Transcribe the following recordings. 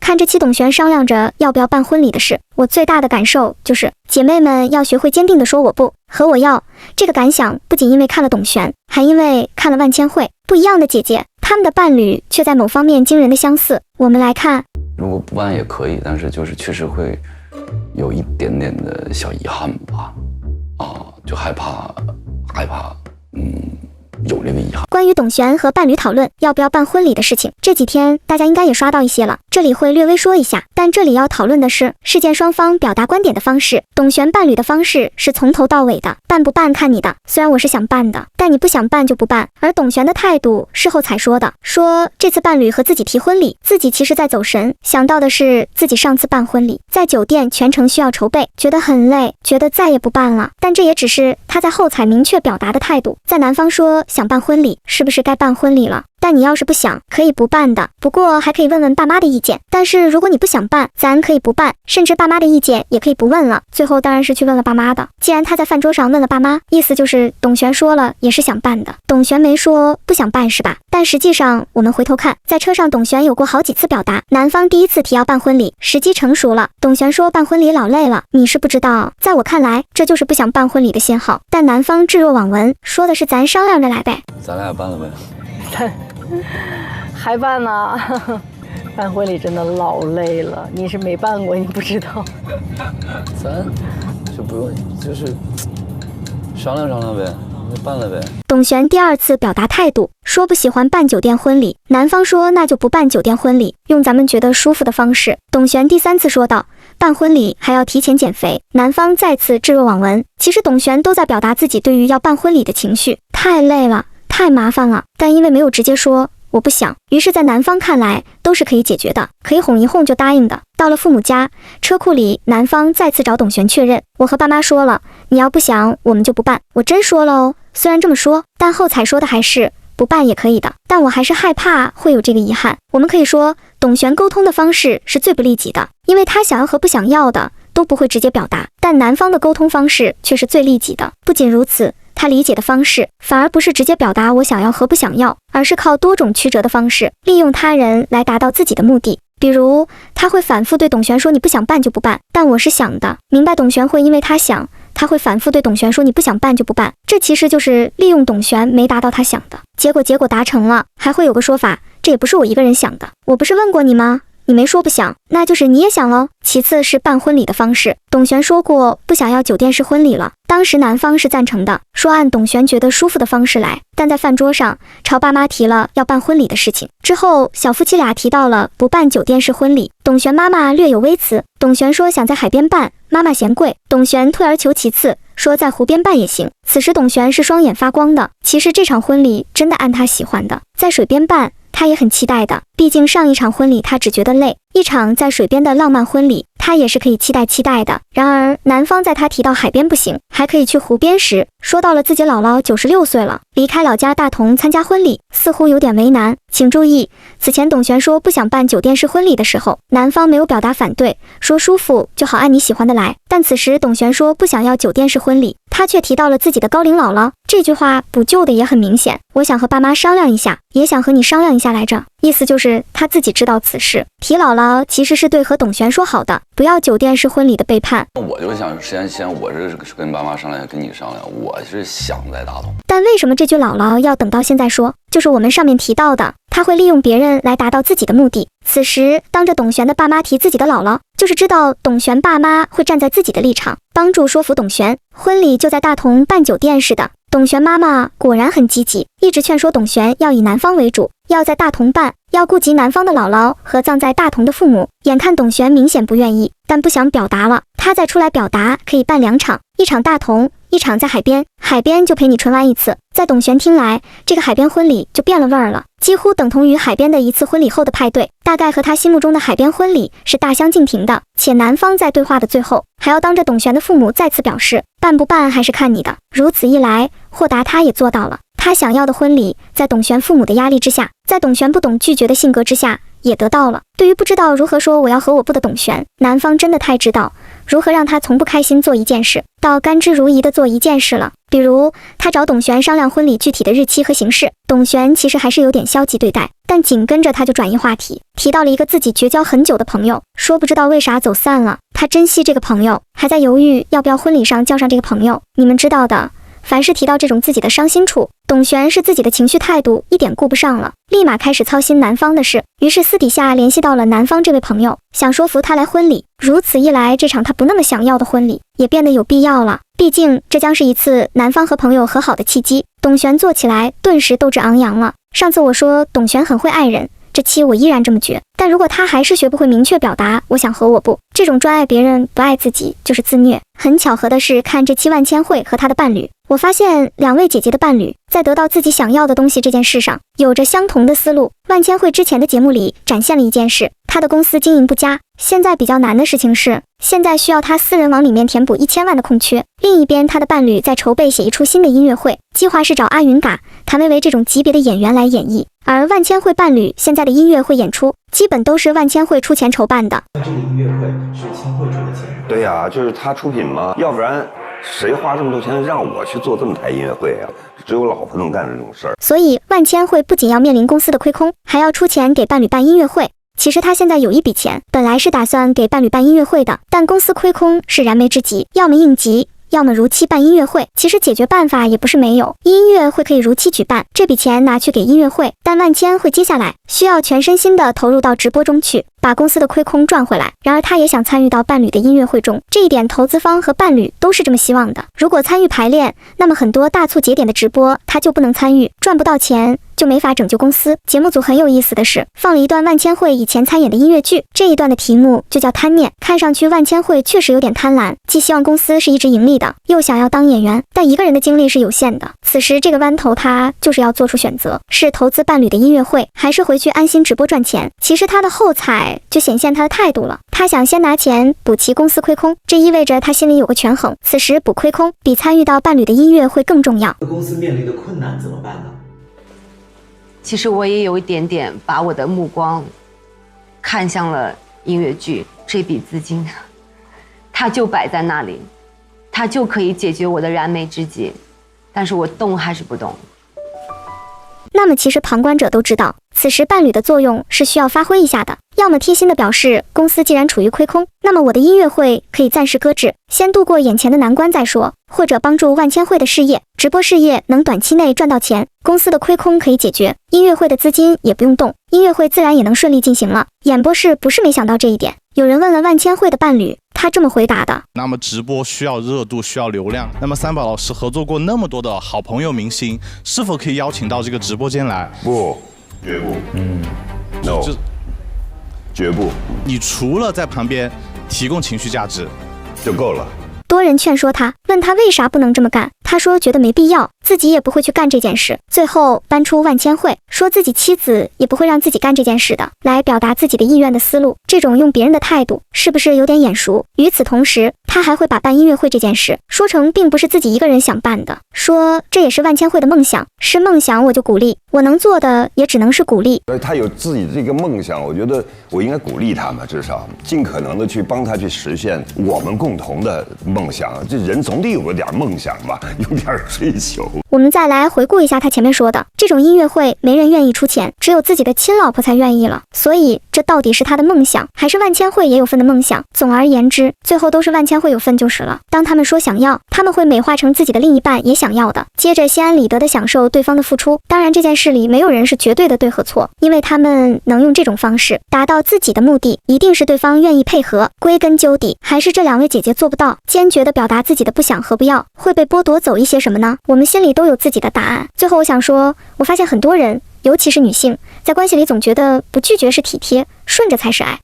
看这期董璇商量着要不要办婚礼的事，我最大的感受就是姐妹们要学会坚定地说我不和我要。这个感想不仅因为看了董璇，还因为看了万千惠。不一样的姐姐，她们的伴侣却在某方面惊人的相似。我们来看，如果不办也可以，但是就是确实会有一点点的小遗憾吧，就害怕，有这个遗憾。关于董璇和伴侣讨论要不要办婚礼的事情，这几天大家应该也刷到一些了，这里会略微说一下。但这里要讨论的是事件双方表达观点的方式。董璇伴侣的方式是从头到尾的，办不办看你的，虽然我是想办的，但你不想办就不办。而董璇的态度事后才说的，说这次伴侣和自己提婚礼，自己其实在走神，想到的是自己上次办婚礼在酒店全程需要筹备，觉得很累，觉得再也不办了。但这也只是他在后才明确表达的态度。在男方说想办婚礼，是不是该办婚礼了？但你要是不想，可以不办的，不过还可以问问爸妈的意见。但是如果你不想办，咱可以不办，甚至爸妈的意见也可以不问了。最后当然是去问了爸妈的。既然他在饭桌上问了爸妈，意思就是董璇说了也是想办的，董璇没说不想办是吧？但实际上我们回头看，在车上董璇有过好几次表达，男方第一次提要办婚礼，时机成熟了，董璇说办婚礼老累了，你是不知道，在我看来这就是不想办婚礼的信号。但男方置若罔闻，说的是咱商量着来呗，咱俩办了呗。还办呢？办婚礼真的老累了，你是没办过，你不知道。咱就不用，就是商量商量呗，就办了呗。董璇第二次表达态度，说不喜欢办酒店婚礼，男方说那就不办酒店婚礼，用咱们觉得舒服的方式。董璇第三次说道，办婚礼还要提前减肥，男方再次置若罔闻。其实董璇都在表达自己对于要办婚礼的情绪，太累了，太麻烦了，但因为没有直接说我不想，于是在男方看来都是可以解决的，可以哄一哄就答应的。到了父母家，车库里男方再次找董璇确认，我和爸妈说了，你要不想我们就不办。我真说了哦，虽然这么说，但后采说的还是不办也可以的，但我还是害怕会有这个遗憾。我们可以说董璇沟通的方式是最不利己的，因为他想要和不想要的都不会直接表达，但男方的沟通方式却是最利己的。不仅如此，他理解的方式反而不是直接表达我想要和不想要，而是靠多种曲折的方式，利用他人来达到自己的目的。比如他会反复对董璇说你不想办就不办，但我是想的，明白董璇会因为他想，他会反复对董璇说你不想办就不办，这其实就是利用董璇没达到他想的结果达成了。还会有个说法，这也不是我一个人想的，我不是问过你吗？你没说不想，那就是你也想喽。其次是办婚礼的方式，董璇说过不想要酒店式婚礼了，当时男方是赞成的，说按董璇觉得舒服的方式来，但在饭桌上朝爸妈提了要办婚礼的事情之后，小夫妻俩提到了不办酒店式婚礼，董璇妈妈略有微词，董璇说想在海边办，妈妈嫌贵，董璇退而求其次，说在湖边办也行。此时董璇是双眼发光的，其实这场婚礼真的按他喜欢的，在水边办他也很期待的，毕竟上一场婚礼他只觉得累，一场在水边的浪漫婚礼他也是可以期待的。然而男方在他提到海边不行，还可以去湖边时，说到了自己姥姥96岁了，离开老家大同参加婚礼，似乎有点为难。请注意，此前董璇说不想办酒店式婚礼的时候，男方没有表达反对，说舒服就好，按你喜欢的来。但此时董璇说不想要酒店式婚礼，他却提到了自己的高龄姥姥，这句话补救的也很明显，我想和爸妈商量一下，也想和你商量一下来着，意思就是他自己知道此事，提姥姥其实是对和董璇说好的，不要酒店式婚礼的背叛。我就想先我是跟爸妈商量，跟你商量，我是想在大同。但为什么这句姥姥要等到现在说？就是我们上面提到的，他会利用别人来达到自己的目的。此时当着董璇的爸妈提自己的姥姥，就是知道董璇爸妈会站在自己的立场，帮助说服董璇，婚礼就在大同办酒店似的。董璇妈妈果然很积极，一直劝说董璇要以男方为主，要在大同办，要顾及男方的姥姥和葬在大同的父母。眼看董璇明显不愿意，但不想表达了，他再出来表达可以办2场，一场大同，一场在海边，海边就陪你纯玩一次。在董璇听来，这个海边婚礼就变了味儿了，几乎等同于海边的一次婚礼后的派对，大概和他心目中的海边婚礼是大相径庭的。且男方在对话的最后还要当着董璇的父母再次表示，办不办还是看你的。如此一来，豁达他也做到了，他想要的婚礼在董璇父母的压力之下，在董璇不懂拒绝的性格之下也得到了。对于不知道如何说我要和我不的董璇，男方真的太知道如何让他从不开心做一件事到到甘之如饴地做一件事了。比如他找董璇商量婚礼具体的日期和形式，董璇其实还是有点消极对待，但紧跟着他就转移话题，提到了一个自己绝交很久的朋友，说不知道为啥走散了，他珍惜这个朋友，还在犹豫要不要婚礼上叫上这个朋友。你们知道的，凡是提到这种自己的伤心处，董璇是自己的情绪态度一点顾不上了，立马开始操心男方的事，于是私底下联系到了男方这位朋友，想说服他来婚礼。如此一来，这场他不那么想要的婚礼也变得有必要了，毕竟这将是一次男方和朋友和好的契机。董璇做起来顿时斗志昂扬了。上次我说董璇很会爱人，这期我依然这么觉，但如果他还是学不会明确表达我想和我不，这种专爱别人不爱自己就是自虐。很巧合的是，看这期万千惠和他的伴侣，我发现两位姐姐的伴侣在得到自己想要的东西这件事上有着相同的思路。万千惠之前的节目里展现了一件事，她的公司经营不佳，现在比较难的事情是，现在需要她私人往里面填补1000万的空缺。另一边，她的伴侣在筹备写一出新的音乐会，计划是找阿云嘎、谭维维这种级别的演员来演绎。而万千惠伴侣现在的音乐会演出基本都是万千惠出钱筹办的。那这个音乐会是千惠出的钱？对呀，就是他出品嘛，要不然谁花这么多钱让我去做这么台音乐会啊？只有老婆能干这种事儿。所以万千惠不仅要面临公司的亏空，还要出钱给伴侣办音乐会。其实他现在有一笔钱，本来是打算给伴侣办音乐会的，但公司亏空是燃眉之急，要么应急，要么如期办音乐会。其实解决办法也不是没有，音乐会可以如期举办，这笔钱拿去给音乐会，但万千惠接下来需要全身心的投入到直播中去，把公司的亏空赚回来。然而他也想参与到伴侣的音乐会中，这一点投资方和伴侣都是这么希望的。如果参与排练，那么很多大促节点的直播他就不能参与，赚不到钱，就没法拯救公司。节目组很有意思的是，放了一段万千惠以前参演的音乐剧，这一段的题目就叫贪念。看上去万千惠确实有点贪婪，既希望公司是一直盈利的，又想要当演员，但一个人的精力是有限的。此时这个弯头他就是要做出选择，是投资伴侣的音乐会，还是回去安心直播赚钱。其实他的后采就显现他的态度了，他想先拿钱补齐公司亏空，这意味着他心里有个权衡，此时补亏空比参与到伴侣的音乐会更重要。公司面临的困难怎么办呢？其实我也有一点点把我的目光看向了音乐剧这笔资金，它就摆在那里，它就可以解决我的燃眉之急，但是我动还是不动。那么其实旁观者都知道，此时伴侣的作用是需要发挥一下的，要么贴心的表示公司既然处于亏空，那么我的音乐会可以暂时搁置，先度过眼前的难关再说，或者帮助万千惠的事业，直播事业能短期内赚到钱，公司的亏空可以解决，音乐会的资金也不用动，音乐会自然也能顺利进行了。演播室不是没想到这一点，有人问了万千惠的伴侣，他这么回答的：那么直播需要热度，需要流量，那么三宝老师合作过那么多的好朋友明星，是否可以邀请到这个直播间来？不，绝不。no， 绝不。你除了在旁边提供情绪价值就够了。多人劝说他，问他为啥不能这么干，他说觉得没必要，自己也不会去干这件事。最后搬出万千惠，说自己妻子也不会让自己干这件事的，来表达自己的意愿的思路。这种用别人的态度，是不是有点眼熟？与此同时，他还会把办音乐会这件事说成并不是自己一个人想办的，说这也是万千惠的梦想，是梦想我就鼓励，我能做的也只能是鼓励。他有自己这个梦想，我觉得我应该鼓励他嘛，至少尽可能的去帮他去实现我们共同的梦想。这人总得有点梦想吧，有点追求。我们再来回顾一下他前面说的，这种音乐会没人愿意出钱，只有自己的亲老婆才愿意了。所以这到底是他的梦想，还是万千惠也有份的梦想？总而言之，最后都是万千惠有份就是了。当他们说想要，他们会美化成自己的另一半也想要的，接着心安理得的享受对方的付出。当然这件事里没有人是绝对的对和错，因为他们能用这种方式达到自己的目的，一定是对方愿意配合。归根究底，还是这两位姐姐做不到，坚决的表达自己的不想和不要，会被剥夺走一些什么呢？我们心里都有自己的答案。最后我想说，我发现很多人，尤其是女性，在关系里总觉得不拒绝是体贴，顺着才是爱。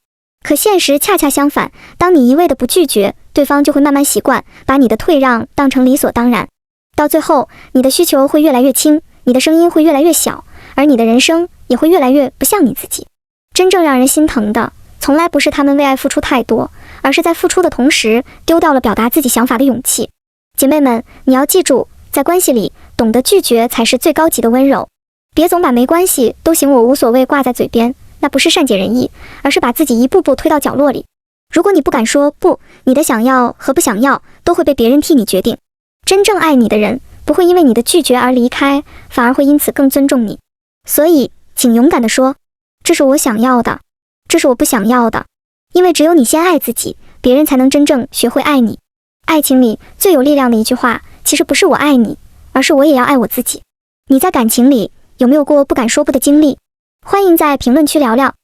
可现实恰恰相反，当你一味的不拒绝，对方就会慢慢习惯，把你的退让当成理所当然。到最后，你的需求会越来越轻，你的声音会越来越小，而你的人生也会越来越不像你自己。真正让人心疼的，从来不是他们为爱付出太多，而是在付出的同时，丢掉了表达自己想法的勇气。姐妹们，你要记住，在关系里，懂得拒绝才是最高级的温柔。别总把没关系都行我无所谓挂在嘴边，那不是善解人意，而是把自己一步步推到角落里。如果你不敢说不，你的想要和不想要都会被别人替你决定。真正爱你的人，不会因为你的拒绝而离开，反而会因此更尊重你。所以，请勇敢地说，这是我想要的，这是我不想要的。因为只有你先爱自己，别人才能真正学会爱你。爱情里最有力量的一句话，其实不是我爱你，而是我也要爱我自己。你在感情里有没有过不敢说不的经历？欢迎在评论区聊聊。